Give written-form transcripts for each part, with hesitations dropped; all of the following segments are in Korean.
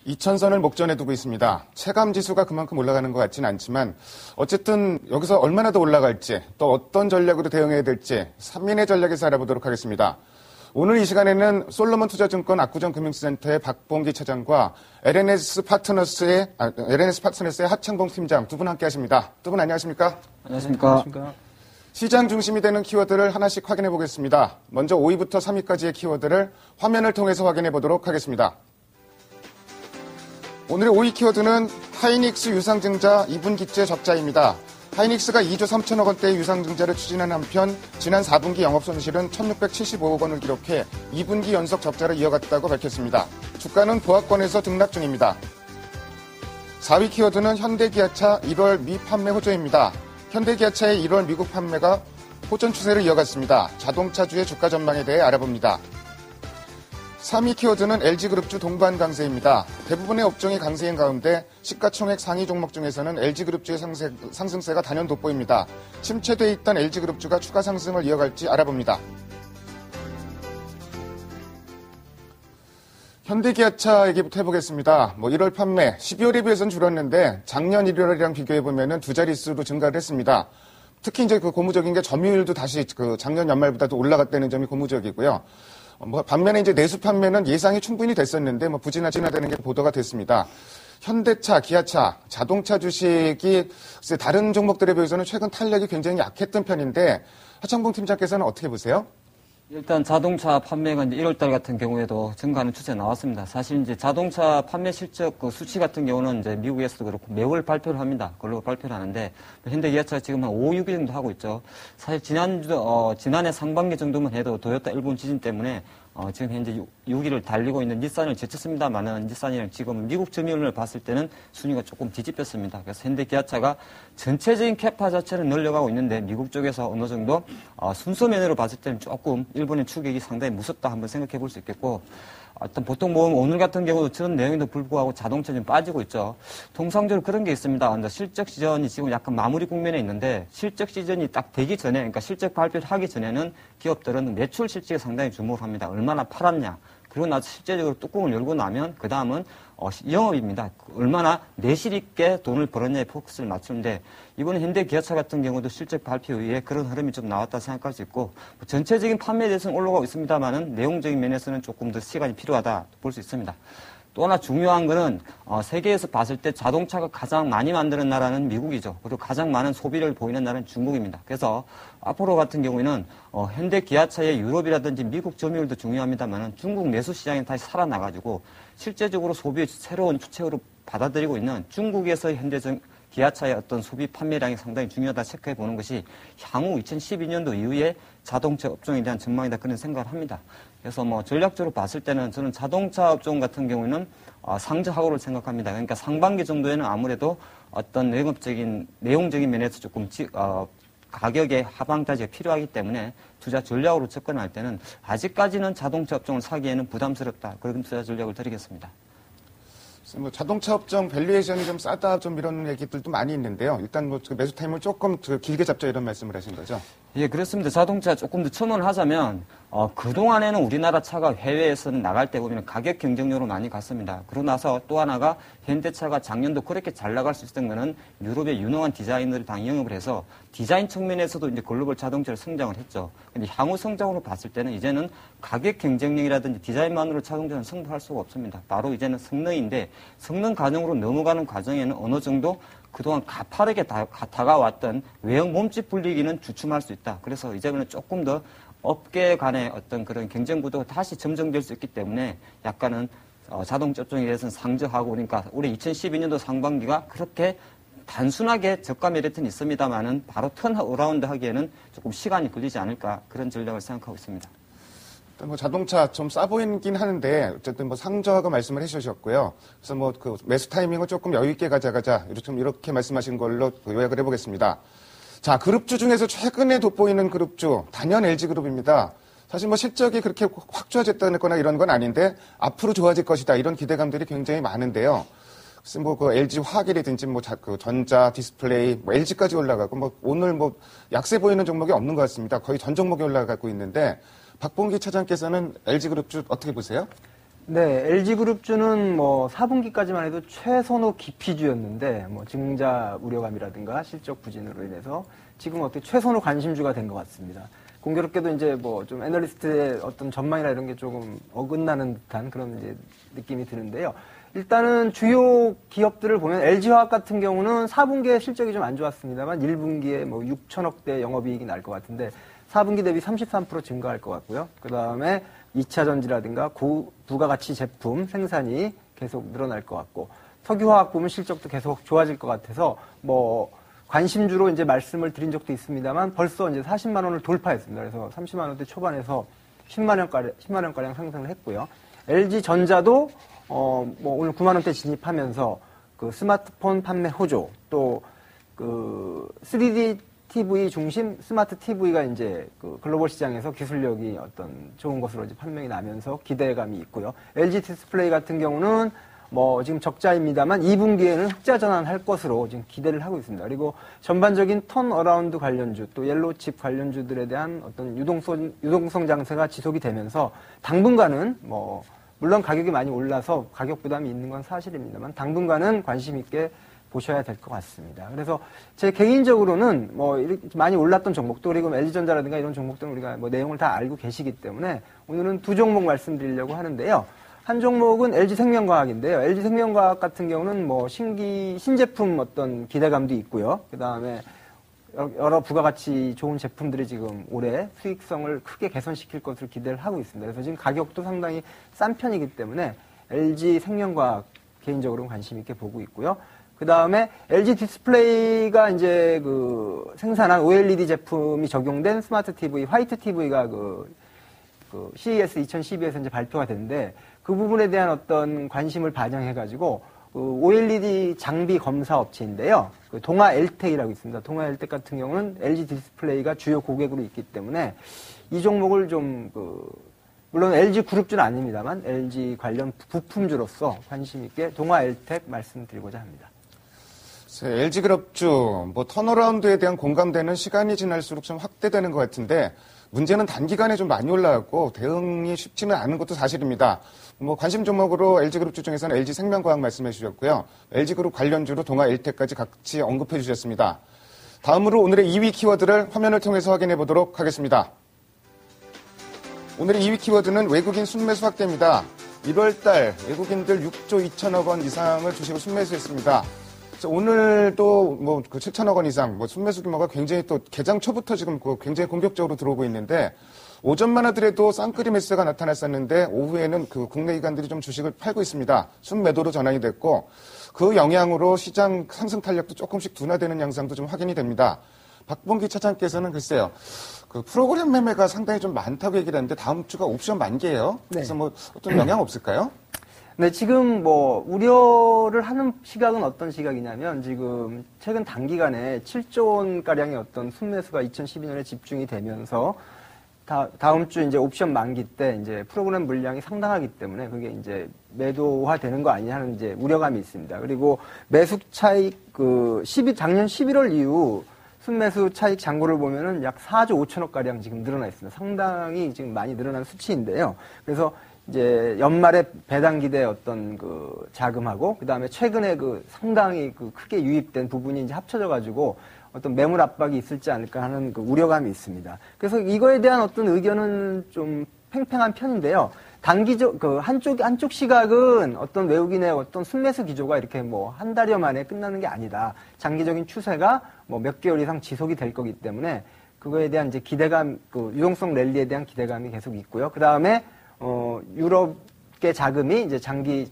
이천선을 목전에 두고 있습니다. 체감지수가 그만큼 올라가는 것 같지는 않지만 어쨌든 여기서 얼마나 더 올라갈지 또 어떤 전략으로 대응해야 될지 3인의 전략에서 알아보도록 하겠습니다. 오늘 이 시간에는 솔로몬투자증권 압구정금융센터의 박봉기 차장과 LNS 파트너스의 하창봉 팀장 두 분 함께 하십니다. 두 분 안녕하십니까? 안녕하십니까? 시장 중심이 되는 키워드를 하나씩 확인해 보겠습니다. 먼저 5위부터 3위까지의 키워드를 화면을 통해서 확인해 보도록 하겠습니다. 오늘의 5위 키워드는 하이닉스 유상증자 2분기째 적자입니다. 하이닉스가 2조 3천억 원대의 유상증자를 추진한 한편 지난 4분기 영업손실은 1,675억 원을 기록해 2분기 연속 적자를 이어갔다고 밝혔습니다. 주가는 보합권에서 등락 중입니다. 4위 키워드는 현대기아차 1월 미판매 호조입니다. 현대기아차의 1월 미국 판매가 호전 추세를 이어갔습니다. 자동차주의 주가 전망에 대해 알아봅니다. 3위 키워드는 LG그룹주 동반 강세입니다. 대부분의 업종이 강세인 가운데 시가총액 상위 종목 중에서는 LG그룹주의 상승세가 단연 돋보입니다. 침체돼 있던 LG그룹주가 추가 상승을 이어갈지 알아봅니다. 현대기아차 얘기부터 해보겠습니다. 1월 판매 12월에 비해서는 줄었는데 작년 1월이랑 비교해보면 두 자릿수로 증가를 했습니다. 특히 이제 그 고무적인 게 점유율도 다시 그 작년 연말보다도 올라갔다는 점이 고무적이고요. 반면에 이제 내수 판매는 예상이 충분히 됐었는데 부진하다는 게 보도가 됐습니다. 현대차, 기아차, 자동차 주식이 다른 종목들에 비해서는 최근 탄력이 굉장히 약했던 편인데 하창봉 팀장께서는 어떻게 보세요? 일단 자동차 판매가 이제 1월달 같은 경우에도 증가하는 추세 나왔습니다. 사실 이제 자동차 판매 실적 그 수치 같은 경우는 이제 미국에서도 그렇고 매월 발표를 합니다. 글로벌 발표를 하는데 현대기아차가 지금 한 5, 6일 정도 하고 있죠. 사실 지난해 상반기 정도만 해도 도요타 일본 지진 때문에 지금 현재 6위를 달리고 있는 닛산을 제쳤습니다만은 닛산이랑 지금 미국 점유율을 봤을 때는 순위가 조금 뒤집혔습니다. 그래서 현대기아차가 전체적인 캐파 자체는 늘려가고 있는데 미국 쪽에서 어느 정도 순서 면으로 봤을 때는 조금 일본의 추격이 상당히 무섭다 한번 생각해 볼 수 있겠고 보통 오늘 같은 경우도 저런 내용에도 불구하고 자동차 좀 빠지고 있죠. 통상적으로 그런 게 있습니다. 실적 시즌이 지금 약간 마무리 국면에 있는데 실적 시즌이 딱 되기 전에, 그러니까 실적 발표를 하기 전에는 기업들은 매출 실적에 상당히 주목을 합니다. 얼마나 팔았냐. 그리고 나서 실제적으로 뚜껑을 열고 나면 그 다음은 영업입니다. 얼마나 내실 있게 돈을 벌었냐에 포커스를 맞추는데 이번에 현대기아차 같은 경우도 실적 발표 이후에 그런 흐름이 좀 나왔다 생각할 수 있고 전체적인 판매에 대해서는 올라가고 있습니다만은 내용적인 면에서는 조금 더 시간이 필요하다 볼 수 있습니다. 또 하나 중요한 거는 세계에서 봤을 때 자동차가 가장 많이 만드는 나라는 미국이죠. 그리고 가장 많은 소비를 보이는 나라는 중국입니다. 그래서 앞으로 같은 경우에는 현대 기아차의 유럽이라든지 미국 점유율도 중요합니다만 중국 내수 시장이 다시 살아나가지고 실제적으로 소비의 새로운 주체로 받아들이고 있는 중국에서 현대 기아차의 어떤 소비 판매량이 상당히 중요하다 체크해 보는 것이 향후 2012년도 이후에 자동차 업종에 대한 전망이다 그런 생각을 합니다. 그래서 전략적으로 봤을 때는 저는 자동차 업종 같은 경우에는 상저하고를 생각합니다. 그러니까 상반기 정도에는 아무래도 어떤 내용적인 면에서 조금 가격의 하방 타지가 필요하기 때문에 투자 전략으로 접근할 때는 아직까지는 자동차 업종을 사기에는 부담스럽다. 그런 투자 전략을 드리겠습니다. 자동차 업종 밸류에이션이 좀 싸다 좀 이런 얘기들도 많이 있는데요. 일단 매수 타임을 조금 길게 잡자 이런 말씀을 하신 거죠? 예, 그렇습니다. 자동차 조금 더 첨언을 하자면 그동안에는 우리나라 차가 해외에서는 나갈 때 보면 가격 경쟁력으로 많이 갔습니다. 그러고 나서 또 하나가 현대차가 작년도 그렇게 잘 나갈 수 있었던 거는 유럽의 유능한 디자이너를 당 영업을 해서 디자인 측면에서도 이제 글로벌 자동차를 성장을 했죠. 근데 향후 성장으로 봤을 때는 이제는 가격 경쟁력이라든지 디자인만으로 자동차는 승부할 수가 없습니다. 바로 이제는 성능인데 성능 과정으로 넘어가는 과정에는 어느 정도 그동안 가파르게 다가왔던 외형 몸집 분리기는 주춤할 수 있다. 그래서 이제는 조금 더 업계 간의 어떤 그런 경쟁 구도가 다시 점정될 수 있기 때문에 약간은 자동차 업종에 대해서는 상저하고 그러니까 올해 2012년도 상반기가 그렇게 단순하게 저가 메리트는 있습니다만은 바로 턴어라운드 하기에는 조금 시간이 걸리지 않을까 그런 전략을 생각하고 있습니다. 자동차 좀 싸 보이긴 하는데 어쨌든 상저하고 말씀을 해주셨고요. 그래서 그 매수 타이밍을 조금 여유 있게 가자 이렇게 말씀하신 걸로 요약을 해보겠습니다. 자, 그룹주 중에서 최근에 돋보이는 그룹주 단연 LG그룹입니다. 사실 실적이 그렇게 확 좋아졌다거나 이런 건 아닌데 앞으로 좋아질 것이다 이런 기대감들이 굉장히 많은데요. 그래서 그 LG 화학이라든지 그 전자 디스플레이 LG까지 올라가고 오늘 약세 보이는 종목이 없는 것 같습니다. 거의 전 종목이 올라가고 있는데 박봉기 차장께서는 LG그룹주 어떻게 보세요? 네, LG그룹주는 뭐 4분기까지만 해도 최선호 기피주였는데 뭐 증자 우려감이라든가 실적 부진으로 인해서 지금 어떻게 최선호 관심주가 된 것 같습니다. 공교롭게도 이제 뭐 좀 애널리스트의 어떤 전망이나 이런 게 조금 어긋나는 듯한 그런 이제 느낌이 드는데요. 일단은 주요 기업들을 보면 LG화학 같은 경우는 4분기에 실적이 좀 안 좋았습니다만 1분기에 뭐 6천억대 영업이익이 날 것 같은데 4분기 대비 33% 증가할 것 같고요. 그 다음에 2차 전지라든가 부가가치 제품 생산이 계속 늘어날 것 같고 석유화학 부문 실적도 계속 좋아질 것 같아서 뭐 관심주로 이제 말씀을 드린 적도 있습니다만 벌써 이제 40만 원을 돌파했습니다. 그래서 30만 원대 초반에서 10만 원가량 상승을 했고요. LG 전자도 뭐 오늘 9만 원대 진입하면서 그 스마트폰 판매 호조 또 그 3D TV 중심 스마트 TV가 이제 그 글로벌 시장에서 기술력이 어떤 좋은 것으로 이제 판명이 나면서 기대감이 있고요. LG 디스플레이 같은 경우는 뭐 지금 적자입니다만 2분기에는 흑자 전환할 것으로 지금 기대를 하고 있습니다. 그리고 전반적인 턴어라운드 관련주 또 옐로우칩 관련주들에 대한 어떤 유동성 장세가 지속이 되면서 당분간은 뭐 물론 가격이 많이 올라서 가격 부담이 있는 건 사실입니다만 당분간은 관심 있게 보셔야 될 것 같습니다. 그래서 제 개인적으로는 뭐 이렇게 많이 올랐던 종목도 그리고 LG전자라든가 이런 종목들은 우리가 뭐 내용을 다 알고 계시기 때문에 오늘은 두 종목 말씀드리려고 하는데요. 한 종목은 LG생명과학인데요. LG생명과학 같은 경우는 뭐 신제품 어떤 기대감도 있고요. 그 다음에 여러 부가가치 좋은 제품들이 지금 올해 수익성을 크게 개선시킬 것으로 기대를 하고 있습니다. 그래서 지금 가격도 상당히 싼 편이기 때문에 LG생명과학 개인적으로는 관심 있게 보고 있고요. 그 다음에 LG 디스플레이가 이제 그 생산한 OLED 제품이 적용된 스마트 TV, 화이트 TV가 그 CES 2012에서 이제 발표가 됐는데 그 부분에 대한 어떤 관심을 반영해가지고 그 OLED 장비 검사 업체인데요. 그 동아 엘텍이라고 있습니다. 동아 엘텍 같은 경우는 LG 디스플레이가 주요 고객으로 있기 때문에 이 종목을 좀 물론 LG 그룹주는 아닙니다만 LG 관련 부품주로서 관심 있게 동아 엘텍 말씀드리고자 합니다. LG그룹주, 뭐 턴어라운드에 대한 공감대는 시간이 지날수록 좀 확대되는 것 같은데 문제는 단기간에 좀 많이 올라왔고 대응이 쉽지는 않은 것도 사실입니다. 뭐 관심 종목으로 LG그룹주 중에서는 LG생명과학 말씀해 주셨고요. LG그룹 관련주로 동아 엘텍까지 같이 언급해 주셨습니다. 다음으로 오늘의 2위 키워드를 화면을 통해서 확인해 보도록 하겠습니다. 오늘의 2위 키워드는 외국인 순매수 확대입니다. 1월달 외국인들 6조 2천억 원 이상을 주식을 순매수했습니다. 오늘도 뭐 7천억 원 이상 순매수 규모가 굉장히 또 개장 초부터 지금 굉장히 공격적으로 들어오고 있는데 오전만 하더라도 쌍끌이 매수가 나타났었는데 오후에는 그 국내 기관들이 좀 주식을 팔고 있습니다. 순매도로 전환이 됐고 그 영향으로 시장 상승 탄력도 조금씩 둔화되는 양상도 좀 확인이 됩니다. 박봉기 차장께서는 글쎄요. 그 프로그램 매매가 상당히 좀 많다고 얘기를 했는데 다음 주가 옵션 만기예요. 네. 그래서 뭐 어떤 영향 없을까요? 네, 지금 뭐 우려를 하는 시각은 어떤 시각이냐면 지금 최근 단기간에 7조 원가량의 어떤 순매수가 2012년에 집중이 되면서 다음 주 이제 옵션 만기 때 이제 프로그램 물량이 상당하기 때문에 그게 이제 매도화 되는 거 아니냐 하는 이제 우려감이 있습니다. 그리고 매수 차익 작년 11월 이후 순매수 차익 잔고를 보면은 약 4조 5천억 가량 지금 늘어나 있습니다. 상당히 지금 많이 늘어난 수치인데요. 그래서 이제 연말에 배당 기대 어떤 그 자금하고 그다음에 최근에 그 상당히 그 크게 유입된 부분이 이제 합쳐져 가지고 어떤 매물 압박이 있을지 않을까 하는 그 우려감이 있습니다. 그래서 이거에 대한 어떤 의견은 좀 팽팽한 편인데요. 단기적 한쪽 시각은 어떤 외국인의 어떤 순매수 기조가 이렇게 뭐 한 달여 만에 끝나는 게 아니다. 장기적인 추세가 뭐 몇 개월 이상 지속이 될 거기 때문에 그거에 대한 이제 기대감, 그 유동성 랠리에 대한 기대감이 계속 있고요. 그 다음에 유럽계 자금이 이제 장기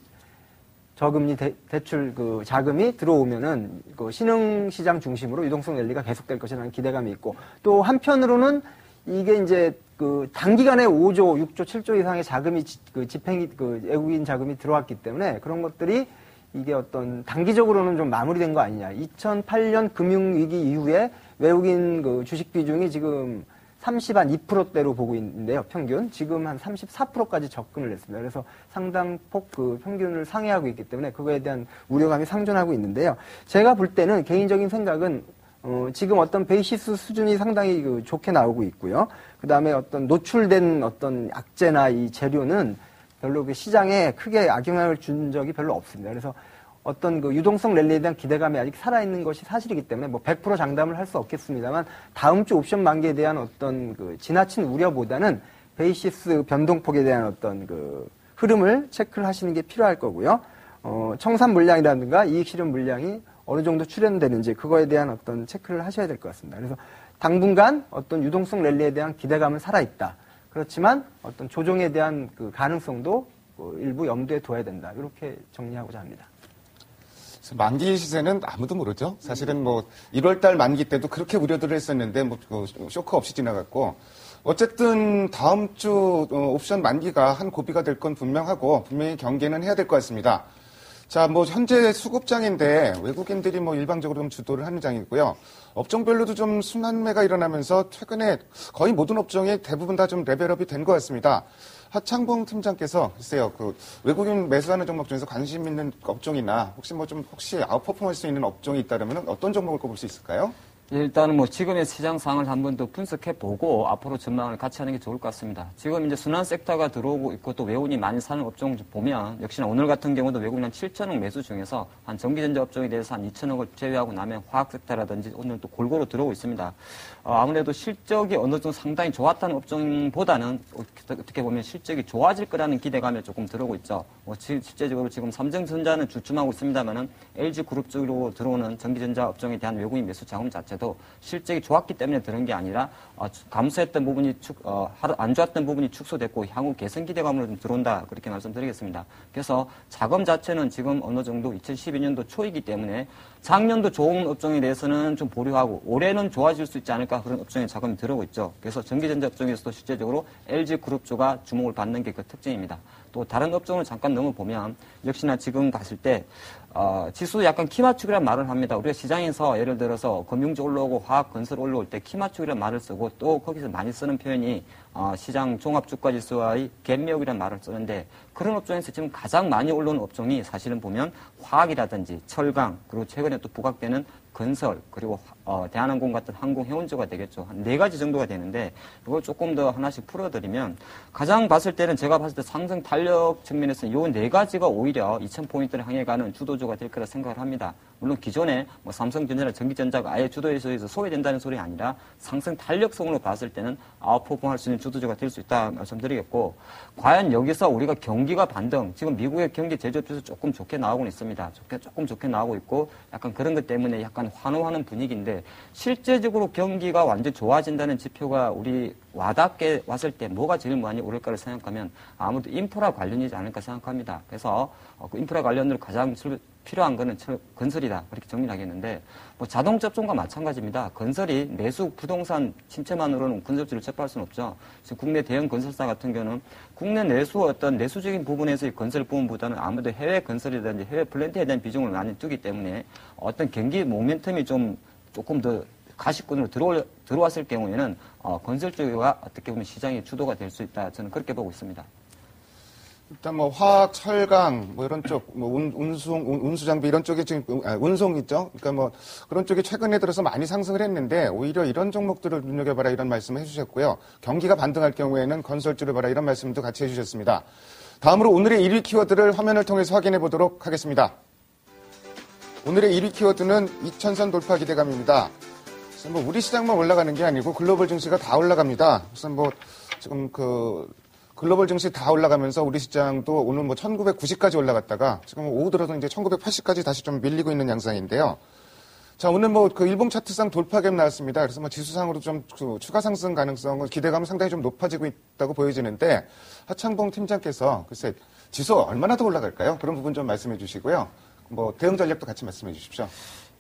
저금리 대출 그 자금이 들어오면은 그 신흥시장 중심으로 유동성 랠리가 계속될 것이라는 기대감이 있고 또 한편으로는 이게 이제 그 단기간에 5조, 6조, 7조 이상의 자금이 집행이 외국인 자금이 들어왔기 때문에 그런 것들이 이게 어떤 단기적으로는 좀 마무리된 거 아니냐. 2008년 금융위기 이후에 외국인 그 주식 비중이 지금 32%대로 보고 있는데요, 평균. 지금 한 34%까지 접근을 했습니다. 그래서 상당폭 그 평균을 상회하고 있기 때문에 그거에 대한 우려감이 상존하고 있는데요. 제가 볼 때는 개인적인 생각은 지금 어떤 베이시스 수준이 상당히 좋게 나오고 있고요. 그 다음에 어떤 노출된 어떤 악재나 이 재료는 별로 그 시장에 크게 악영향을 준 적이 별로 없습니다. 그래서 어떤 그 유동성 랠리에 대한 기대감이 아직 살아있는 것이 사실이기 때문에 뭐 100% 장담을 할 수 없겠습니다만 다음 주 옵션 만기에 대한 어떤 그 지나친 우려보다는 베이시스 변동폭에 대한 어떤 그 흐름을 체크를 하시는 게 필요할 거고요. 청산 물량이라든가 이익 실현 물량이 어느 정도 출현되는지 그거에 대한 어떤 체크를 하셔야 될 것 같습니다. 그래서 당분간 어떤 유동성 랠리에 대한 기대감은 살아있다. 그렇지만 어떤 조정에 대한 그 가능성도 일부 염두에 둬야 된다. 이렇게 정리하고자 합니다. 만기 시세는 아무도 모르죠. 사실은 뭐 1월달 만기 때도 그렇게 우려들을 했었는데 뭐 쇼크 없이 지나갔고 어쨌든 다음 주 옵션 만기가 한 고비가 될 건 분명하고 분명히 경계는 해야 될 것 같습니다. 자, 뭐 현재 수급장인데 외국인들이 뭐 일방적으로 좀 주도를 하는 장이고요. 업종별로도 좀 순환매가 일어나면서 최근에 거의 모든 업종이 대부분 다 좀 레벨업이 된 것 같습니다. 하창봉 팀장께서 글쎄요, 그 외국인 매수하는 종목 중에서 관심 있는 업종이나 혹시 아웃퍼폼할 수 있는 업종이 있다면 어떤 종목을 꼽을 수 있을까요? 일단은 뭐 지금의 시장 상황을 한번 더 분석해보고 앞으로 전망을 같이 하는 게 좋을 것 같습니다. 지금 이제 순환 섹터가 들어오고 있고 또 외국인이 많이 사는 업종 보면 역시나 오늘 같은 경우도 외국인 한 7천억 매수 중에서 한 전기전자 업종에 대해서 한 2천억을 제외하고 나면 화학 섹터라든지 오늘 또 골고루 들어오고 있습니다. 아무래도 실적이 어느 정도 상당히 좋았다는 업종보다는 어떻게 보면 실적이 좋아질 거라는 기대감이 조금 들어오고 있죠. 실제적으로 지금 삼성전자는 주춤하고 있습니다만은 LG그룹 쪽으로 들어오는 전기전자 업종에 대한 외국인 매수 자금 자체도 실적이 좋았기 때문에 들은 게 아니라 감소했던 부분이 안 좋았던 부분이 축소됐고 향후 개선 기대감으로 좀 들어온다 그렇게 말씀드리겠습니다. 그래서 자금 자체는 지금 어느 정도 2012년도 초이기 때문에 작년도 좋은 업종에 대해서는 좀 보류하고 올해는 좋아질 수 있지 않을까 그런 업종에 자금이 들어오고 있죠. 그래서 전기전자 업종에서도 실제적으로 LG그룹주가 주목을 받는 게 그 특징입니다. 또 다른 업종을 잠깐 넘어보면 역시나 지금 봤을 때 지수도 약간 키맞추기란 말을 합니다. 우리가 시장에서 예를 들어서 금융주 올라오고 화학 건설 올라올 때 키맞추기란 말을 쓰고 또 거기서 많이 쓰는 표현이 시장 종합주가지수와의 갭력이란 말을 쓰는데 그런 업종에서 지금 가장 많이 올라오는 업종이 사실은 보면 화학이라든지 철강 그리고 최근에 또 부각되는 건설 그리고 대한항공 같은 항공 해운조가 되겠죠. 한 4가지 정도가 되는데 이걸 조금 더 하나씩 풀어드리면 가장 봤을 때는 제가 봤을 때 상승 탄력 측면에서는 이 4가지가 오히려 2000포인트를 향해 가는 주도주가 될 거라 생각을 합니다. 물론 기존에 뭐 삼성전자나 전기전자가 아예 주도에서 소외된다는 소리 아니라 상승 탄력성으로 봤을 때는 아웃퍼폼할 수 있는 주도주가 될 수 있다 말씀드리겠고 과연 여기서 우리가 경기가 반등 지금 미국의 경기 제조업지수 조금 좋게 나오고 있습니다. 조금 좋게 나오고 있고 약간 그런 것 때문에 약간 환호하는 분위기인데 실제적으로 경기가 완전 좋아진다는 지표가 우리 와닿게 왔을 때 뭐가 제일 많이 오를까를 생각하면 아무래도 인프라 관련이지 않을까 생각합니다. 그래서 그 인프라 관련으로 가장 필요한 거는 건설이다. 그렇게 정리하겠는데, 뭐 자동차 업종과 마찬가지입니다. 건설이 내수 부동산 침체만으로는 건설주를 접할 수는 없죠. 지금 국내 대형 건설사 같은 경우는 국내 내수 어떤 내수적인 부분에서의 건설 부분보다는 아무래도 해외 건설이라든지 해외 플랜트에 대한 비중을 많이 두기 때문에 어떤 경기 모멘텀이 조금 더 가시권으로 들어왔을 경우에는 건설 쪽가 어떻게 보면 시장의 주도가 될 수 있다. 저는 그렇게 보고 있습니다. 일단 뭐 화학, 철강 뭐 이런 쪽, 뭐 운수 장비 이런 쪽에 지금 운송 있죠. 그러니까 뭐 그런 쪽이 최근에 들어서 많이 상승을 했는데 오히려 이런 종목들을 눈여겨봐라 이런 말씀을 해주셨고요. 경기가 반등할 경우에는 건설주를 봐라 이런 말씀도 같이 해주셨습니다. 다음으로 오늘의 1위 키워드를 화면을 통해서 확인해 보도록 하겠습니다. 오늘의 1위 키워드는 2000선 돌파 기대감입니다. 그래서 뭐 우리 시장만 올라가는 게 아니고 글로벌 증시가 다 올라갑니다. 그래서 뭐 지금 글로벌 증시 다 올라가면서 우리 시장도 오늘 뭐 1990까지 올라갔다가 지금 오후 들어서 이제 1980까지 다시 좀 밀리고 있는 양상인데요. 자, 오늘 뭐 그 일봉 차트상 돌파갭 나왔습니다. 그래서 뭐 지수상으로 좀 추가 상승 가능성은 기대감은 상당히 좀 높아지고 있다고 보여지는데 하창봉 팀장께서 글쎄 지수 얼마나 더 올라갈까요? 그런 부분 좀 말씀해 주시고요. 뭐 대응 전략도 같이 말씀해 주십시오.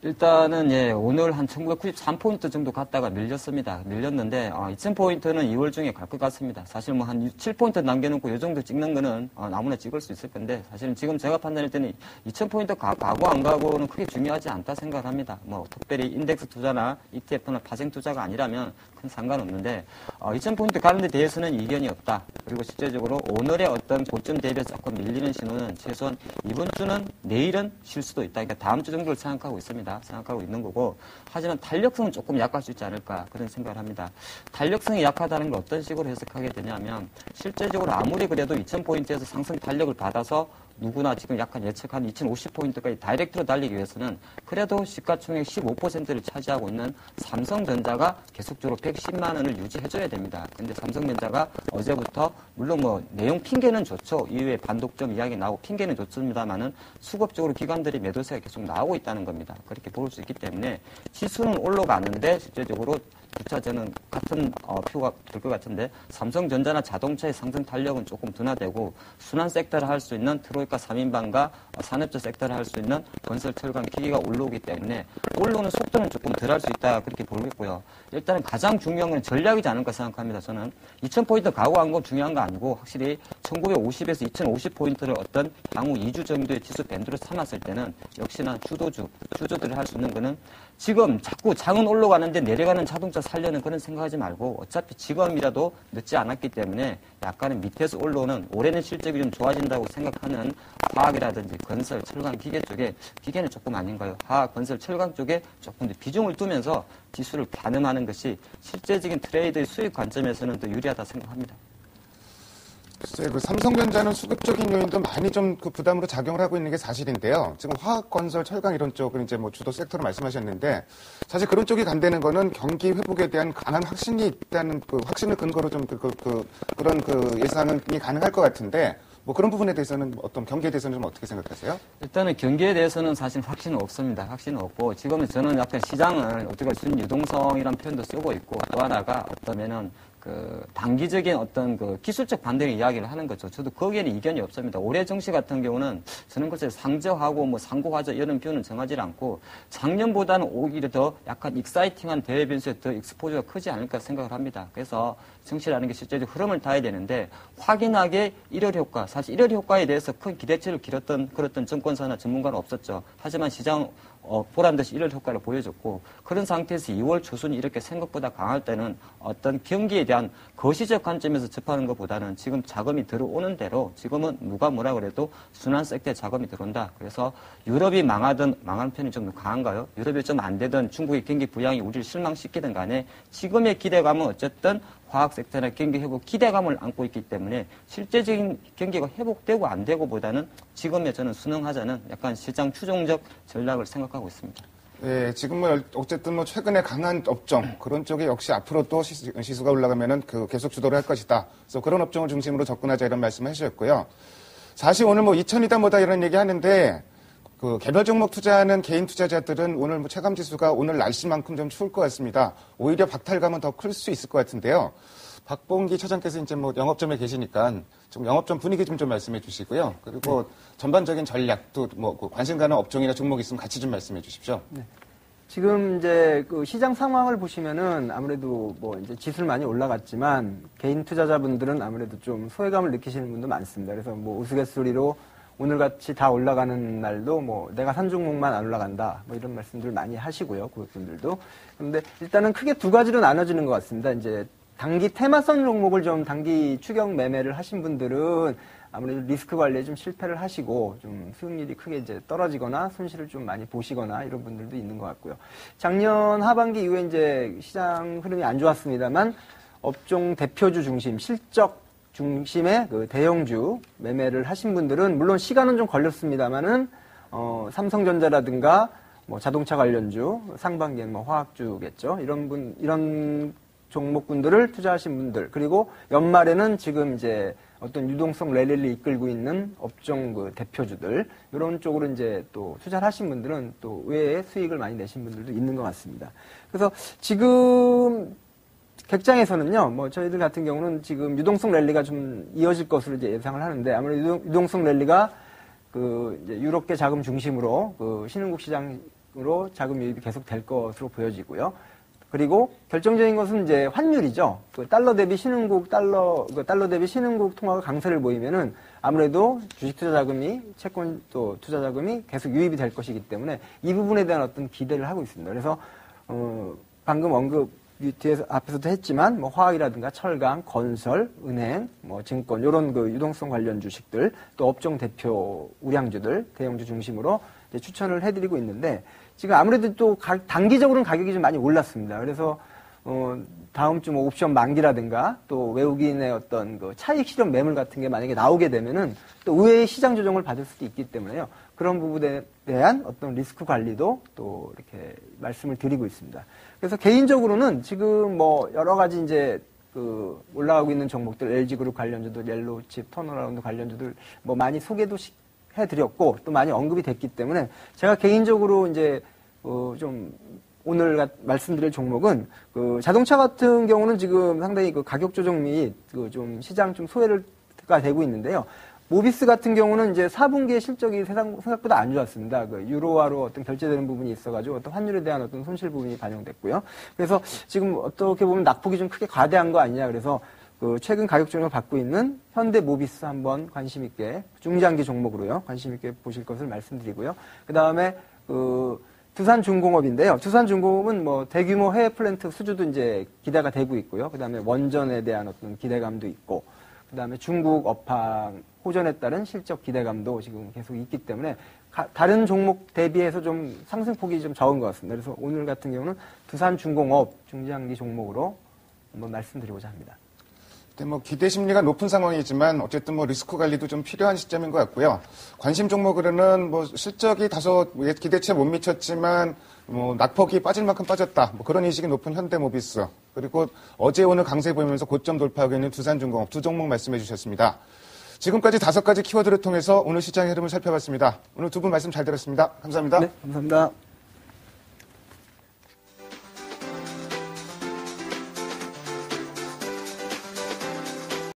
일단은 오늘 한 1993포인트 정도 갔다가 밀렸는데 2000포인트는 2월 중에 갈 것 같습니다. 사실 뭐 한 7포인트 남겨놓고 이 정도 찍는 거는 아무나 찍을 수 있을 건데 사실은 지금 제가 판단할 때는 2000포인트 가고 안 가고는 크게 중요하지 않다 생각을 합니다. 뭐 특별히 인덱스 투자나 ETF나 파생 투자가 아니라면 큰 상관없는데 2000포인트 가는 데 대해서는 이견이 없다. 그리고 실제적으로 오늘의 어떤 고점 대비해서 조금 밀리는 신호는 최소한 이번 주는 내일은 쉴 수도 있다. 그러니까 다음 주 정도를 생각하고 있습니다. 것이다 생각하고 있는 거고, 하지만 탄력성은 조금 약할 수 있지 않을까 그런 생각을 합니다. 탄력성이 약하다는 걸 어떤 식으로 해석하게 되냐면, 실제적으로 아무리 그래도 2000포인트에서 상승 탄력을 받아서 누구나 지금 약간 예측한 2050포인트까지 다이렉트로 달리기 위해서는 그래도 시가총액 15%를 차지하고 있는 삼성전자가 계속적으로 110만 원을 유지해줘야 됩니다. 근데 삼성전자가 어제부터 물론 뭐 내용 핑계는 좋죠. 이후에 반독점 이야기 나오고 핑계는 좋습니다만은 수급적으로 기관들이 매도세가 계속 나오고 있다는 겁니다. 그렇게 볼 수 있기 때문에 지수는 올라가는데 실제적으로 주차제는 같은 표가 될 것 같은데, 삼성전자나 자동차의 상승 탄력은 조금 둔화되고, 순환 섹터를 할 수 있는 트로이카 3인방과 산업재 섹터를 할 수 있는 건설, 철강, 기기가 올라오기 때문에 올라오는 속도는 조금 덜할 수 있다 그렇게 보겠고요. 일단은 가장 중요한 건 전략이지 않을까 생각합니다. 저는 2000포인트 가고한 건 중요한 거 아니고, 확실히 1950에서 2050포인트를 어떤 향후 2주 정도의 지수 밴드로 삼았을 때는 역시나 주도들을 할 수 있는 거는, 지금 자꾸 장은 올라가는데 내려가는 자동차 살려는 그런 생각하지 말고, 어차피 지금이라도 늦지 않았기 때문에 약간은 밑에서 올라오는, 올해는 실적이 좀 좋아진다고 생각하는 화학이라든지 건설, 철강, 기계 쪽에, 기계는 조금 아닌가요? 화학, 건설, 철강 쪽에 조금 더 비중을 두면서 지수를 가늠하는 것이 실제적인 트레이드의 수익 관점에서는 더 유리하다 생각합니다. 글쎄, 그 삼성전자는 수급적인 요인도 많이 좀 그 부담으로 작용을 하고 있는 게 사실인데요. 지금 화학, 건설, 철강 이런 쪽은 이제 뭐 주도 섹터로 말씀하셨는데, 사실 그런 쪽이 간다는 거는 경기 회복에 대한 강한 확신이 있다는 그 확신을 근거로 좀 그런 예상이 가능할 것 같은데, 뭐 그런 부분에 대해서는 어떤 경기에 대해서는 좀 어떻게 생각하세요? 일단은 경기에 대해서는 사실 확신은 없습니다. 확신은 없고, 지금은 저는 약간 시장을 어떻게 순유동성이라는 표현도 쓰고 있고, 또 하나가 어떠면은 단기적인 어떤 기술적 반등의 이야기를 하는 거죠. 저도 거기에는 이견이 없습니다. 올해 증시 같은 경우는 저는 글쎄 상저하고 뭐 상고하저 이런 표현은 정하지 않고, 작년보다는 오히려 더 약간 익사이팅한 대외 변수에 더 익스포저가 크지 않을까 생각을 합니다. 그래서 증시라는 게 실제적 흐름을 타야 되는데, 확연하게 1월 효과, 사실 1월 효과에 대해서 큰 기대치를 그렸던 증권사나 전문가는 없었죠. 하지만 시장 보란 듯이 1월 효과를 보여줬고, 그런 상태에서 2월 초순이 이렇게 생각보다 강할 때는 어떤 경기에 대한 거시적 관점에서 접하는 것보다는 지금 자금이 들어오는 대로, 지금은 누가 뭐라 그래도 순환 섹터에 자금이 들어온다. 그래서 유럽이 망한 편이 좀 강한가요? 유럽이 좀 안 되든 중국의 경기 부양이 우리를 실망시키든 간에 지금의 기대감은 어쨌든 화학 섹터나 경기 회복 기대감을 안고 있기 때문에, 실제적인 경기가 회복되고 안 되고보다는 지금의 저는 순응하자는 약간 시장 추종적 전략을 생각하고 있습니다. 네, 지금 뭐 어쨌든 뭐 최근에 강한 업종 그런 쪽에 역시 앞으로 또 시수가 올라가면은 계속 주도를 할 것이다. 그래서 그런 업종을 중심으로 접근하자 이런 말씀을 해주셨고요. 사실 오늘 뭐 2000이다 뭐다 이런 얘기 하는데, 개별 종목 투자하는 개인 투자자들은 오늘 뭐 체감 지수가 오늘 날씨만큼 좀 추울 것 같습니다. 오히려 박탈감은 더 클 수 있을 것 같은데요. 박봉기 처장께서 이제 뭐 영업점에 계시니까 좀 영업점 분위기 좀 말씀해 주시고요. 그리고 전반적인 전략도 뭐 관심 가는 업종이나 종목 있으면 같이 좀 말씀해 주십시오. 네. 지금 이제 시장 상황을 보시면은 아무래도 뭐 이제 지수는 많이 올라갔지만, 개인 투자자분들은 아무래도 좀 소외감을 느끼시는 분도 많습니다. 그래서 뭐 우스갯소리로 오늘같이 다 올라가는 날도 뭐 내가 산 종목만 안 올라간다, 뭐 이런 말씀들 많이 하시고요, 고객분들도. 그런데 일단은 크게 두 가지로 나눠지는 것 같습니다. 이제 단기 테마성 종목을 좀 단기 추격 매매를 하신 분들은 아무래도 리스크 관리에 좀 실패를 하시고 좀 수익률이 크게 이제 떨어지거나 손실을 좀 많이 보시거나 이런 분들도 있는 것 같고요. 작년 하반기 이후에 이제 시장 흐름이 안 좋았습니다만, 업종 대표주 중심, 실적 중심의 대형주 매매를 하신 분들은 물론 시간은 좀 걸렸습니다만은 삼성전자라든가 뭐 자동차 관련주, 상반기엔 뭐 화학주겠죠. 이런 종목군들을 투자하신 분들, 그리고 연말에는 지금 이제 어떤 유동성 랠리를 이끌고 있는 업종 대표주들, 이런 쪽으로 이제 또 투자를 하신 분들은 또 외에 수익을 많이 내신 분들도 있는 것 같습니다. 그래서 지금 객장에서는요, 뭐 저희들 같은 경우는 지금 유동성 랠리가 좀 이어질 것으로 이제 예상을 하는데, 아무래도 유동성 랠리가 이제 유럽계 자금 중심으로 신흥국 시장으로 자금 유입이 계속 될 것으로 보여지고요. 그리고 결정적인 것은 이제 환율이죠. 달러 대비 신흥국 달러 대비 신흥국 통화가 강세를 보이면은 아무래도 주식 투자 자금이, 채권 또 투자 자금이 계속 유입이 될 것이기 때문에 이 부분에 대한 어떤 기대를 하고 있습니다. 그래서 방금 뒤에서 앞에서도 했지만 뭐 화학이라든가 철강, 건설, 은행, 뭐 증권 이런 유동성 관련 주식들, 또 업종 대표 우량주들, 대형주 중심으로 이제 추천을 해드리고 있는데, 지금 아무래도 또 단기적으로는 가격이 좀 많이 올랐습니다. 그래서 다음 주 뭐 옵션 만기라든가 또 외국인의 어떤 그 차익 실현 매물 같은 게 만약에 나오게 되면은 또 의외의 시장 조정을 받을 수도 있기 때문에요. 그런 부분에 대한 어떤 리스크 관리도 또 이렇게 말씀을 드리고 있습니다. 그래서 개인적으로는 지금 뭐 여러 가지 이제 그 올라가고 있는 종목들, LG그룹 관련주들, 옐로우칩, 턴어라운드 관련주들 뭐 많이 소개도 해드렸고 또 많이 언급이 됐기 때문에 제가 개인적으로 이제 좀 오늘 말씀드릴 종목은 그 자동차 같은 경우는 지금 상당히 그 가격 조정 및 그 좀 시장 좀 소외가 되고 있는데요. 모비스 같은 경우는 이제 4분기의 실적이 생각보다 안 좋았습니다. 그 유로화로 어떤 결제되는 부분이 있어가지고 어떤 환율에 대한 어떤 손실 부분이 반영됐고요. 그래서 지금 어떻게 보면 낙폭이 좀 크게 과대한 거 아니냐. 그래서 그 최근 가격 조정을 받고 있는 현대 모비스 한번 관심 있게 중장기 종목으로요. 관심 있게 보실 것을 말씀드리고요. 그 다음에 그 두산중공업인데요. 두산중공업은 뭐 대규모 해외 플랜트 수주도 이제 기대가 되고 있고요. 그 다음에 원전에 대한 어떤 기대감도 있고, 그 다음에 중국 업황 호전에 따른 실적 기대감도 지금 계속 있기 때문에 다른 종목 대비해서 좀 상승폭이 좀 적은 것 같습니다. 그래서 오늘 같은 경우는 두산중공업 중장기 종목으로 한번 말씀드리고자 합니다. 네, 뭐 기대 심리가 높은 상황이지만 어쨌든 뭐 리스크 관리도 좀 필요한 시점인 것 같고요. 관심 종목으로는 뭐 실적이 다소 기대치에 못 미쳤지만 뭐 낙폭이 빠질 만큼 빠졌다. 뭐 그런 인식이 높은 현대모비스, 그리고 어제 오늘 강세 보이면서 고점 돌파하고 있는 두산중공업 두 종목 말씀해 주셨습니다. 지금까지 5가지 키워드를 통해서 오늘 시장의 흐름을 살펴봤습니다. 오늘 두 분 말씀 잘 들었습니다. 감사합니다. 네, 감사합니다.